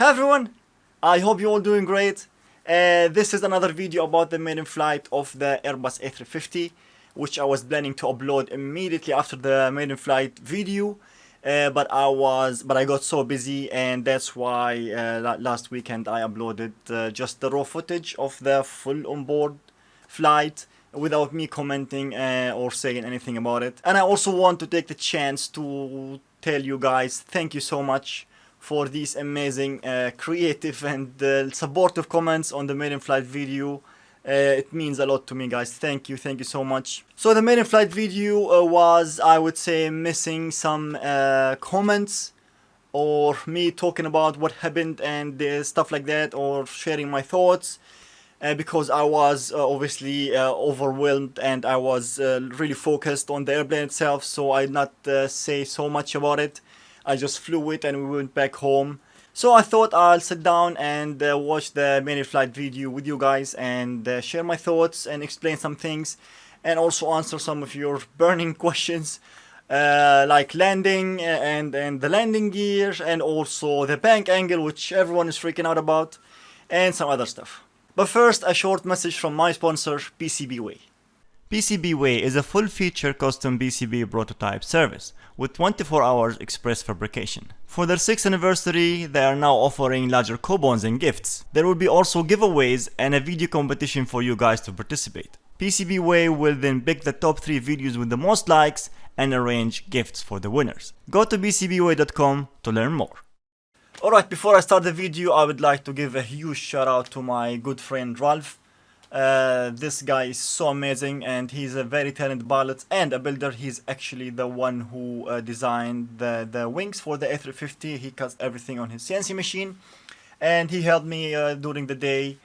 Hi everyone, I hope you're all doing great. This is another video about the maiden flight of the Airbus A350, which I was planning to upload immediately after the maiden flight video, but I got so busy, and that's why last weekend I uploaded just the raw footage of the full onboard flight without me commenting or saying anything about it. And I also want to take the chance to tell you guys thank you so much for these amazing creative and supportive comments on the maiden flight video. It means a lot to me, guys. Thank you so much. So the maiden flight video was, I would say, missing some comments or me talking about what happened and stuff like that, or sharing my thoughts, because I was obviously overwhelmed, and I was really focused on the airplane itself, so I did not say so much about it. I just flew it and we went back home. So I thought I'll sit down and watch the maiden flight video with you guys and share my thoughts and explain some things, and also answer some of your burning questions, like landing and the landing gear, and also the bank angle, which everyone is freaking out about, and some other stuff. But first, a short message from my sponsor, PCBWay. PCBWay is a full-feature custom PCB prototype service with 24 hours express fabrication. For their 6th anniversary, they are now offering larger coupons and gifts. There will be also giveaways and a video competition for you guys to participate. PCBWay will then pick the top 3 videos with the most likes and arrange gifts for the winners. Go to PCBWay.com to learn more. Alright, before I start the video, I would like to give a huge shout out to my good friend Ralph. This guy is so amazing, and he's a very talented pilot and a builder. He's actually the one who designed the wings for the A350. He cuts everything on his CNC machine, and he helped me during the day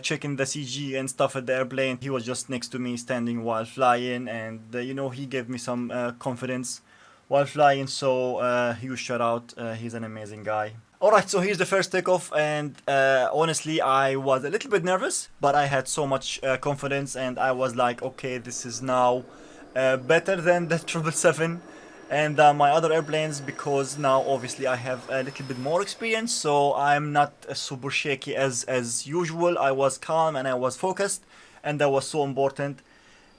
checking the CG and stuff at the airplane. He was just next to me standing while flying, and he gave me some confidence while flying, so huge shout out. He's an amazing guy. Alright, so here's the first takeoff, and honestly I was a little bit nervous, but I had so much confidence, and I was like, okay, this is now better than the 777 and my other airplanes, because now obviously I have a little bit more experience, so I'm not super shaky as usual. I was calm and I was focused, and that was so important.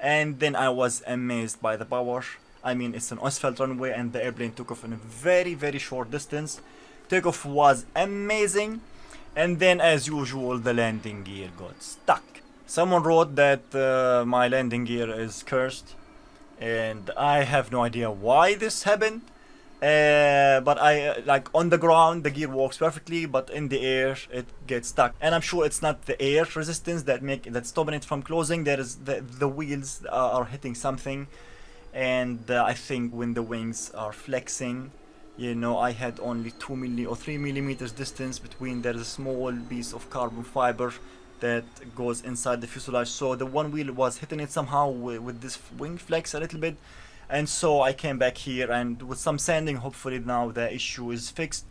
And then I was amazed by the power. I mean, it's an asphalt runway, and the airplane took off in a very short distance. Takeoff was amazing, and then as usual the landing gear got stuck. Someone wrote that my landing gear is cursed, and I have no idea why this happened, but I like on the ground the gear works perfectly, but in the air it gets stuck. And I'm sure it's not the air resistance that's stopping it from closing. There is the wheels are hitting something, and I think when the wings are flexing, I had only 2 or 3 millimeters distance between. There's a small piece of carbon fiber that goes inside the fuselage, so the one wheel was hitting it somehow with this wing flex a little bit. And so I came back here, and with some sanding, hopefully now the issue is fixed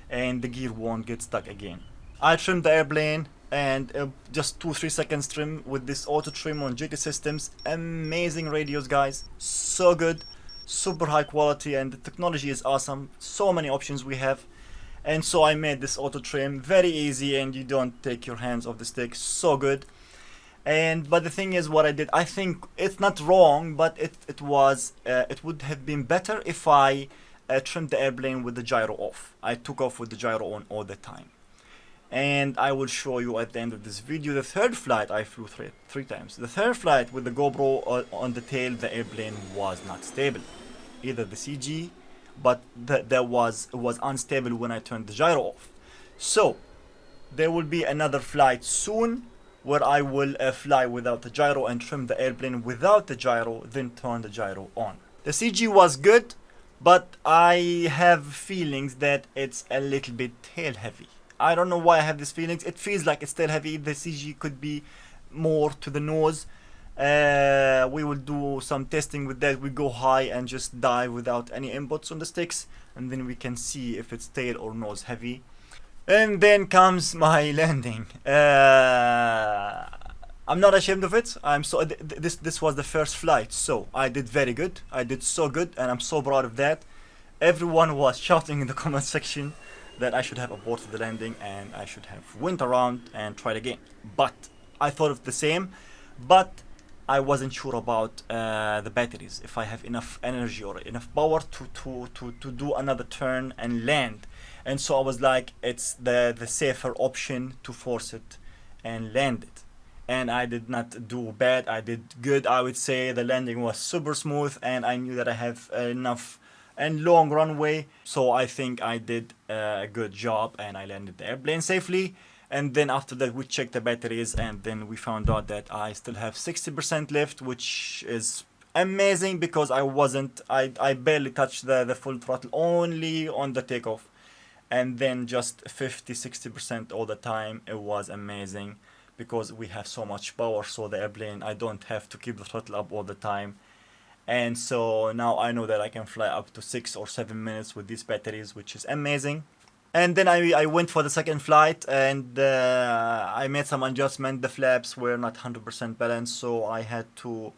and the gear won't get stuck again. I trimmed the airplane, and just 2-3 seconds trim with this auto trim on GT Systems. Amazing radios, guys, so good, super high quality, and the technology is awesome. So many options we have, and so I made this auto trim very easy, and you don't take your hands off the stick. So good. But the thing is, what I did, I think it's not wrong, but it would have been better if I trimmed the airplane with the gyro off. I took off with the gyro on all the time, and I will show you at the end of this video. The third flight I flew three times. The third flight with the GoPro on the tail, the airplane was not stable, either the CG, but it was unstable when I turned the gyro off. So there will be another flight soon where I will fly without the gyro and trim the airplane without the gyro, then turn the gyro on. The CG was good, but I have feelings that it's a little bit tail heavy. I don't know why I have these feelings. It feels like it's tail heavy. The CG could be more to the nose. We will do some testing with that. We go high and just dive without any inputs on the sticks, and then we can see if it's tail or nose heavy. And then comes my landing. I'm not ashamed of it. This was the first flight, so I did very good. I did so good, and I'm so proud of that. Everyone was shouting in the comment section that I should have aborted the landing and I should have went around and tried again. But I thought of the same, but I wasn't sure about the batteries, if I have enough energy or enough power to do another turn and land. And so I was like, it's the safer option to force it and land it. And I did not do bad, I did good. I would say the landing was super smooth, and I knew that I have enough and long runway, so I think I did a good job and I landed the airplane safely. And then after that we checked the batteries, and then we found out that I still have 60% left, which is amazing because I barely touched the full throttle only on the takeoff, and then just 50-60% all the time. It was amazing because we have so much power, so the airplane, I don't have to keep the throttle up all the time. And so now I know that I can fly up to 6 or 7 minutes with these batteries, which is amazing. And then I went for the second flight, and I made some adjustment. The flaps were not 100% balanced, so I had to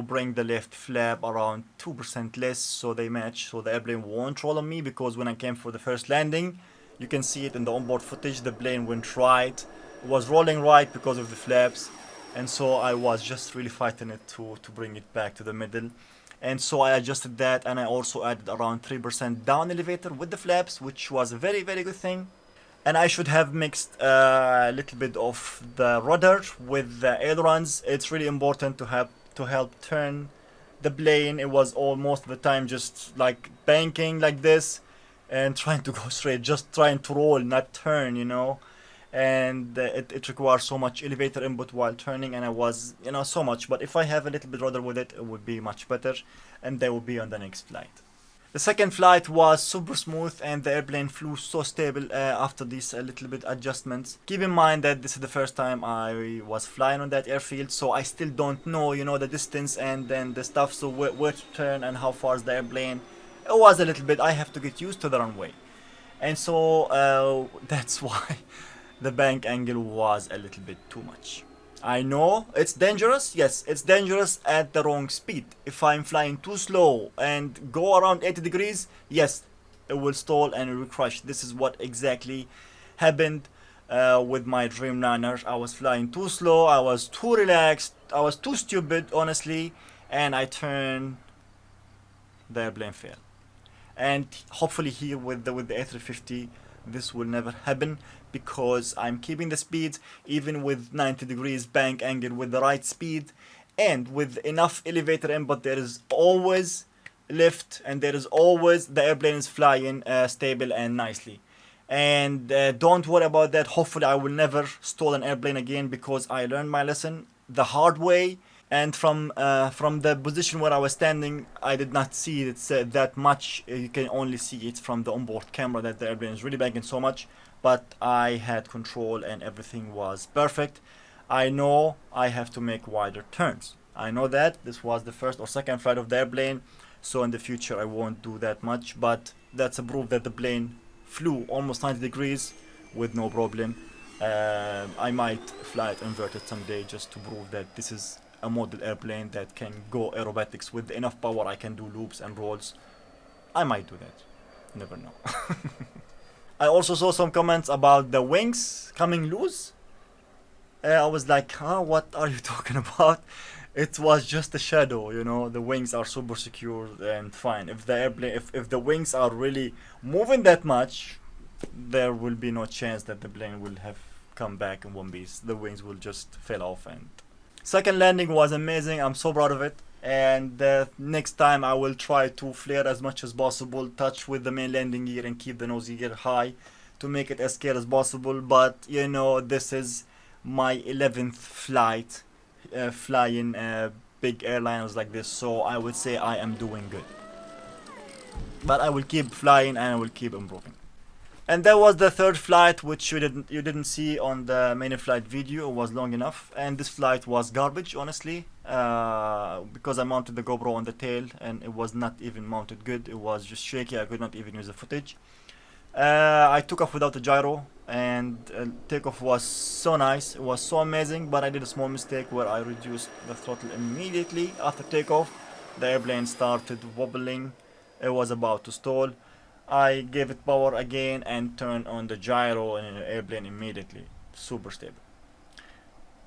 bring the left flap around 2% less so they match, so the airplane won't roll on me. Because when I came for the first landing, you can see it in the onboard footage, the plane went right, it was rolling right because of the flaps. And so I was just really fighting it to bring it back to the middle. And so I adjusted that, and I also added around 3% down elevator with the flaps, which was a very good thing. And I should have mixed a little bit of the rudder with the ailerons. It's really important to help turn the plane. It was almost the time just like banking like this and trying to go straight, just trying to roll, not turn, you know. And it requires so much elevator input while turning, and I was, you know, so much. But if I have a little bit rudder with it, it would be much better, and they will be on the next flight. The second flight was super smooth, and the airplane flew so stable after these little bit adjustments. Keep in mind that this is the first time I was flying on that airfield, so I still don't know, you know, the distance and then the stuff, so where to turn and how far is the airplane. It was a little bit, I have to get used to the runway. And so that's why the bank angle was a little bit too much. I know it's dangerous. Yes, it's dangerous at the wrong speed. If I'm flying too slow and go around 80 degrees, yes, it will stall and it will crash. This is what exactly happened with my Dreamliner. I was flying too slow, I was too relaxed, I was too stupid, honestly, and I turned, the airplane fell. And hopefully here with the A350, this will never happen, because I'm keeping the speed even with 90 degrees bank angle with the right speed, and with enough elevator input there is always lift, and there is always, the airplane is flying stable and nicely. And don't worry about that. Hopefully I will never stall an airplane again, because I learned my lesson the hard way. And from the position where I was standing, I did not see it that much. You can only see it from the onboard camera that the airplane is really banking so much. But I had control and everything was perfect. I know I have to make wider turns. I know that this was the first or second flight of the airplane, so in the future I won't do that much. But that's a proof that the plane flew almost 90 degrees with no problem. I might fly it inverted someday just to prove that this is a model airplane that can go aerobatics with enough power. I can do loops and rolls. I might do that. Never know. I also saw some comments about the wings coming loose. I was like, huh, what are you talking about? It was just a shadow, you know. The wings are super secure and fine. If the airplane, if the wings are really moving that much, there will be no chance that the plane will have come back in one piece. The wings will just fall off. And second landing was amazing. I'm so proud of it. And next time I will try to flare as much as possible, touch with the main landing gear and keep the nose gear high to make it as scale as possible. But you know, this is my 11th flight flying big airliners like this, so I would say I am doing good. But I will keep flying and I will keep improving. And that was the third flight, which you didn't see on the main flight video. It was long enough, and this flight was garbage, honestly, because I mounted the GoPro on the tail and it was not even mounted good. It was just shaky. I could not even use the footage. I took off without a gyro, and takeoff was so nice. It was so amazing, but I did a small mistake where I reduced the throttle immediately after takeoff. The airplane started wobbling. It was about to stall. I gave it power again and turned on the gyro in an airplane immediately. Super stable.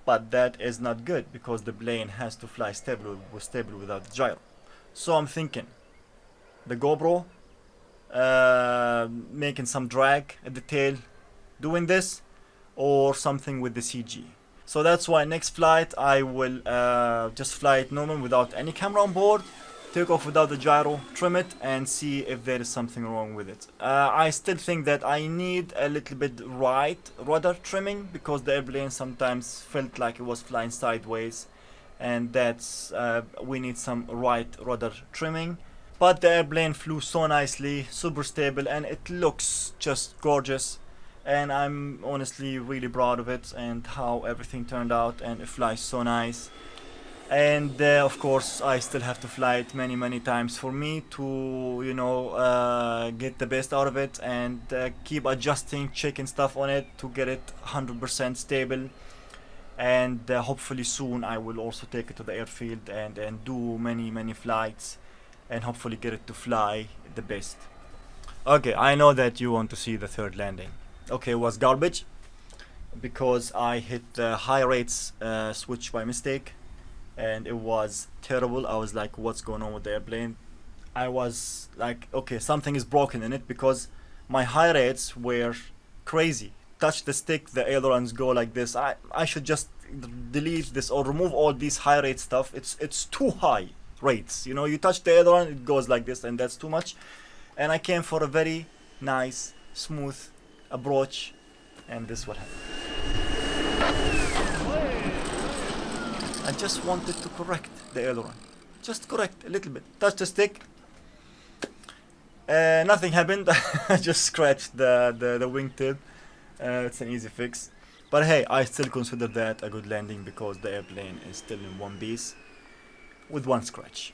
But that is not good because the plane has to fly stable without the gyro. So I'm thinking the GoPro making some drag at the tail doing this, or something with the CG. So that's why next flight I will just fly it normal without any camera on board, take off without the gyro, trim it and see if there is something wrong with it. I still think that I need a little bit right rudder trimming because the airplane sometimes felt like it was flying sideways, and that's we need some right rudder trimming. But the airplane flew so nicely, super stable, and it looks just gorgeous. And I'm honestly really proud of it and how everything turned out, and it flies so nice. And of course I still have to fly it many times for me to, you know, get the best out of it, and keep adjusting, checking stuff on it to get it 100% stable. And hopefully soon I will also take it to the airfield and do many flights and hopefully get it to fly the best. Okay, I know that you want to see the third landing. Okay, it was garbage because I hit the high rates switch by mistake, and it was terrible. I was like, what's going on with the airplane? I was like, okay, something is broken in it because my high rates were crazy. Touch the stick, the ailerons go like this. I should just delete this or remove all these high rate stuff. It's too high rates, you know. You touch the aileron, it goes like this, and that's too much. And I came for a very nice smooth approach, and this what happened. I just wanted to correct the aileron, just correct a little bit, touch the stick, nothing happened. I just scratched the wingtip. It's an easy fix, but hey, I still consider that a good landing because the airplane is still in one piece with one scratch.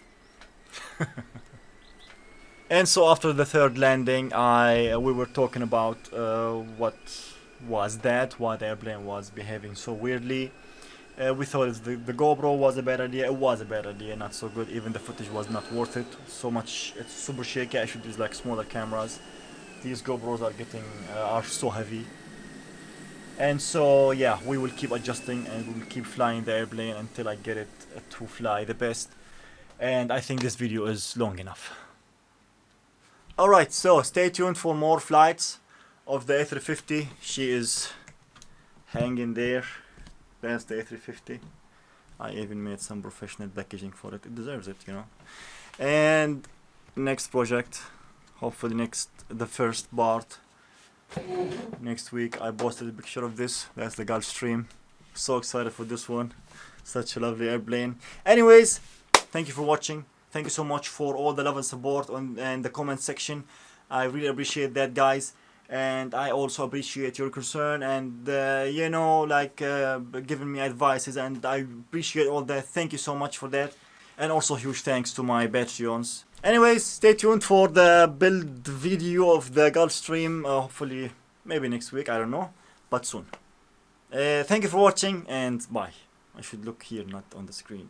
And so after the third landing, we were talking about what was that, why the airplane was behaving so weirdly. We thought the GoPro was a bad idea. It was a bad idea, not so good. Even the footage was not worth it. So much, it's super shaky. I should use like smaller cameras. These GoPros are so heavy. And so yeah, we will keep adjusting and we will keep flying the airplane until I get it to fly the best. And I think this video is long enough. Alright, so stay tuned for more flights of the A350. She is hanging there. That's the A350. I even made some professional packaging for it. It deserves it, you know. And next project, hopefully the first part next week. I posted a picture of this. That's the Gulfstream. So excited for this one. Such a lovely airplane. Anyways, thank you for watching. Thank you so much for all the love and support and the comment section. I really appreciate that, guys. And I also appreciate your concern and you know, like giving me advices, and I appreciate all that. Thank you so much for that. And also huge thanks to my Patreons. Anyways, stay tuned for the build video of the Gulfstream. Hopefully maybe next week, I don't know, but soon. Thank you for watching and bye. I should look here, not on the screen.